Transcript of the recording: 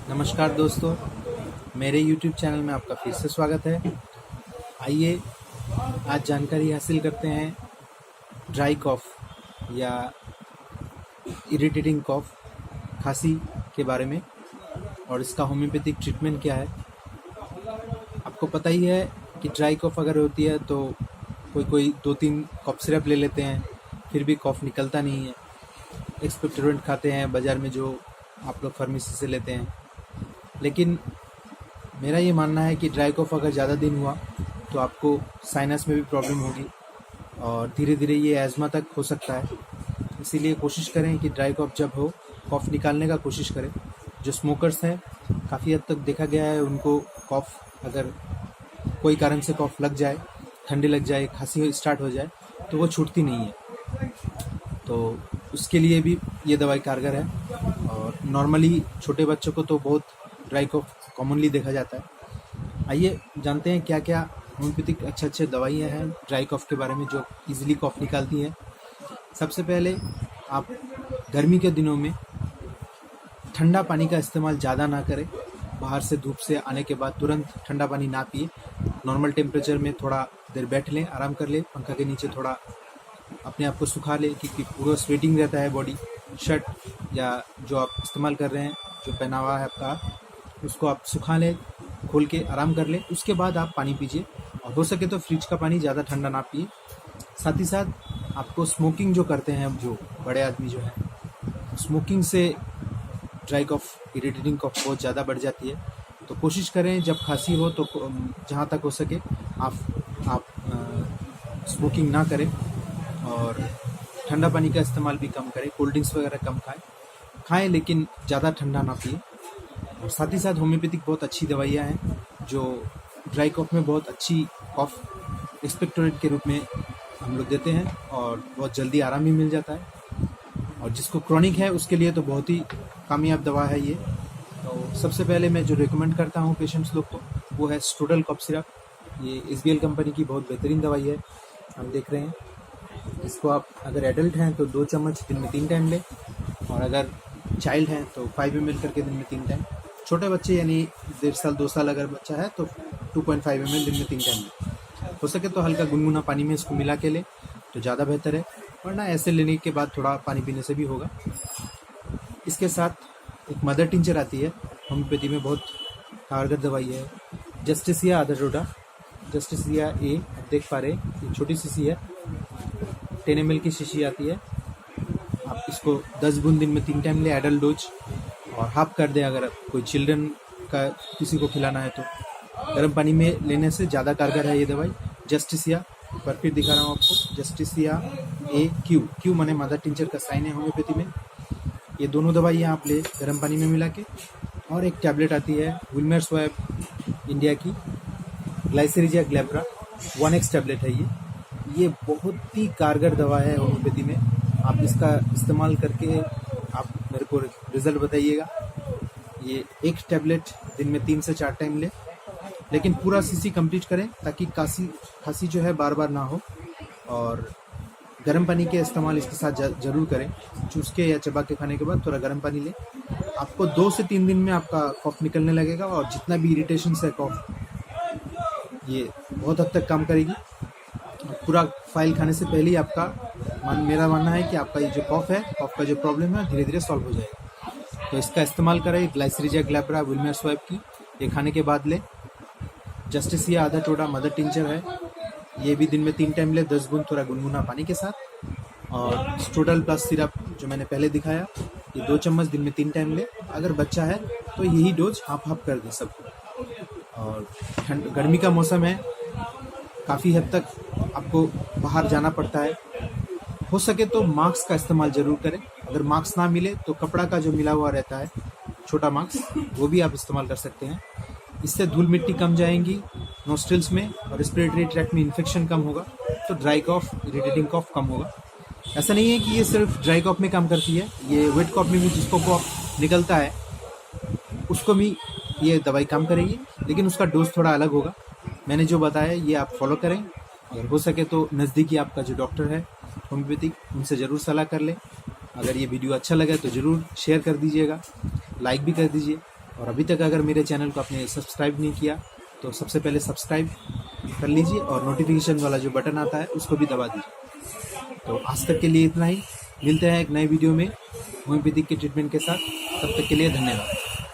नमस्कार दोस्तों, मेरे YouTube चैनल में आपका फिर से स्वागत है। आइए आज जानकारी हासिल करते हैं ड्राई कॉफ़ या इरिटेटिंग कॉफ़, खांसी के बारे में और इसका होम्योपैथिक ट्रीटमेंट क्या है। आपको पता ही है कि ड्राई कॉफ़ अगर होती है तो कोई 2-3 कॉफ सिरप ले लेते हैं, फिर भी कॉफ़ निकलता नहीं है। एक्सपेक्टोरेंट खाते हैं बाज़ार में जो आप लोग फार्मेसी से लेते हैं, लेकिन मेरा ये मानना है कि ड्राई कॉफ़ अगर ज़्यादा दिन हुआ तो आपको साइनस में भी प्रॉब्लम होगी और धीरे धीरे ये एज़मा तक हो सकता है। इसीलिए कोशिश करें कि ड्राई कॉफ़ जब हो, कॉफ़ निकालने का कोशिश करें। जो स्मोकर्स हैं, काफ़ी हद तक देखा गया है उनको कॉफ़ अगर कोई कारण से कॉफ़ लग जाए, ठंडी लग जाए, खांसी स्टार्ट हो जाए तो वो छूटती नहीं है। तो उसके लिए भी ये दवाई कारगर है और नॉर्मली छोटे बच्चों को तो बहुत ड्राई कॉफ़ कॉमनली देखा जाता है। आइए जानते हैं क्या क्या होम्योपैथिक अच्छे दवाइयाँ हैं ड्राई कॉफ़ के बारे में जो इजीली कॉफ़ निकालती हैं। सबसे पहले आप गर्मी के दिनों में ठंडा पानी का इस्तेमाल ज़्यादा ना करें। बाहर से धूप से आने के बाद तुरंत ठंडा पानी ना पिए। नॉर्मल टेम्परेचर में थोड़ा देर बैठ लें, आराम कर लें, पंखा के नीचे थोड़ा अपने आप को सुखा लें, क्योंकि पूरा स्वेटिंग रहता है बॉडी। शर्ट या जो आप इस्तेमाल कर रहे हैं, जो पहनावा है आपका, उसको आप सुखा लें, खोल के आराम कर लें। उसके बाद आप पानी पीजिए और हो सके तो फ्रिज का पानी ज़्यादा ठंडा ना पिए। साथ ही साथ आपको स्मोकिंग जो करते हैं, जो बड़े आदमी जो हैं, स्मोकिंग से ड्राई कॉफ़, इरिटेटिंग कॉफ़ बहुत ज़्यादा बढ़ जाती है। तो कोशिश करें जब खांसी हो तो जहाँ तक हो सके आप स्मोकिंग ना करें और ठंडा पानी का इस्तेमाल भी कम करें। कोल्ड ड्रिंक्स वगैरह कम खाएं, लेकिन ज़्यादा ठंडा ना पिए। और साथ ही साथ होम्योपैथिक बहुत अच्छी दवाइयाँ हैं जो ड्राई कॉफ़ में बहुत अच्छी कॉफ़ एक्सपेक्टोरेंट के रूप में हम लोग देते हैं और बहुत जल्दी आराम भी मिल जाता है। और जिसको क्रॉनिक है उसके लिए तो बहुत ही कामयाब दवा है ये। तो सबसे पहले मैं जो रिकमेंड करता हूँ पेशेंट्स लोग को, वो है स्ट्रूडल कॉफ सिरप। ये SBL कंपनी की बहुत बेहतरीन दवाई है, हम देख रहे हैं। इसको आप अगर एडल्ट हैं तो 2 चम्मच दिन में 3 टाइम लें, और अगर चाइल्ड हैं तो 5 ml करके दिन में 3 टाइम। छोटे बच्चे यानी 1.5 साल 2 साल अगर बच्चा है तो 2.5 ml दिन में 3 टाइम लें। हो सके तो हल्का गुनगुना पानी में इसको मिला के लें तो ज़्यादा बेहतर है, वरना ऐसे लेने के बाद थोड़ा पानी पीने से भी होगा। इसके साथ एक मदर टिंचर आती है, होम्योपैथी में बहुत कारगर दवाई है, जस्टिसिया आधा टोटा, जस्टिसिया ए। आप देख पा रहे हैं ये छोटी शीशी है, 10 ml की शीशी आती है। आप इसको 10 बूंद दिन में 3 टाइम ले, एडल्ट डोज, और हाफ कर दें अगर कोई चिल्ड्रन का किसी को खिलाना है तो। गर्म पानी में लेने से ज़्यादा कारगर है ये दवाई। जस्टिसिया, पर फिर दिखा रहा हूँ आपको, जस्टिसिया ए क्यू माने मदर टिंचर का साइन है होम्योपैथी में। ये दोनों दवाइयाँ आप ले गर्म पानी में मिला के। और एक टैबलेट आती है विल्मर स्वैब इंडिया की, ग्लाइसरीजिया ग्लैब्रा 1x टैबलेट है ये बहुत ही कारगर दवा है होम्योपैथी में। आप इसका इस्तेमाल करके आप मेरे को रिजल्ट बताइएगा। ये एक टैबलेट दिन में 3 से 4 टाइम ले, लेकिन पूरा शीशी कंप्लीट करें ताकि खांसी जो है बार बार ना हो। और गर्म पानी के इस्तेमाल इसके साथ जरूर करें। चूस के या चबा के खाने के बाद थोड़ा गर्म पानी लें। आपको 2 से 3 दिन में आपका कॉफ़ निकलने लगेगा और जितना भी इरिटेशन है कॉफ़, ये बहुत हद तक काम करेगी। पूरा फाइल खाने से पहले ही आपका मेरा मानना है कि आपका ये जो कॉफ़ का जो प्रॉब्लम है धीरे धीरे सॉल्व हो जाएगा। तो इसका इस्तेमाल करें, ग्लाइसरीजिया ग्लैब्रा विल्मर स्वैब की, ये खाने के बाद ले। जस्टिसिया आधा टोटा मदर टिंचर है, ये भी दिन में 3 टाइम ले, 10 बूंद थोड़ा गुनगुना पानी के साथ। और स्ट्रूडल प्लस सिरप जो मैंने पहले दिखाया, ये 2 चम्मच दिन में 3 टाइम ले। अगर बच्चा है तो यही डोज हाफ कर दे सबको। और गर्मी का मौसम है, काफ़ी हद तक आपको बाहर जाना पड़ता है, हो सके तो मास्क का इस्तेमाल ज़रूर करें। अगर मास्क ना मिले तो कपड़ा का जो मिला हुआ रहता है छोटा मास्क, वो भी आप इस्तेमाल कर सकते हैं। इससे धूल मिट्टी कम जाएंगी नोस्ट्रिल्स में और रेस्पिरेटरी ट्रैक्ट में इन्फेक्शन कम होगा, तो ड्राई कॉफ़, इरिटेटिंग कॉफ़ कम होगा। ऐसा नहीं है कि ये सिर्फ ड्राई कॉफ़ में काम करती है, ये वेट कॉफ़ में भी जिसको कॉफ़ निकलता है उसको भी ये दवाई काम करेगी, लेकिन उसका डोज थोड़ा अलग होगा। मैंने जो बताया ये आप फॉलो करें। अगर हो सके तो नज़दीकी आपका जो डॉक्टर है होम्योपैथिक, उनसे ज़रूर सलाह कर लें। अगर ये वीडियो अच्छा लगे तो ज़रूर शेयर कर दीजिएगा, लाइक भी कर दीजिए। और अभी तक अगर मेरे चैनल को आपने सब्सक्राइब नहीं किया तो सबसे पहले सब्सक्राइब कर लीजिए और नोटिफिकेशन वाला जो बटन आता है उसको भी दबा दीजिए। तो आज तक के लिए इतना ही, मिलते हैं एक नए वीडियो में होम्योपैथिक के ट्रीटमेंट के साथ। तब तक के लिए धन्यवाद।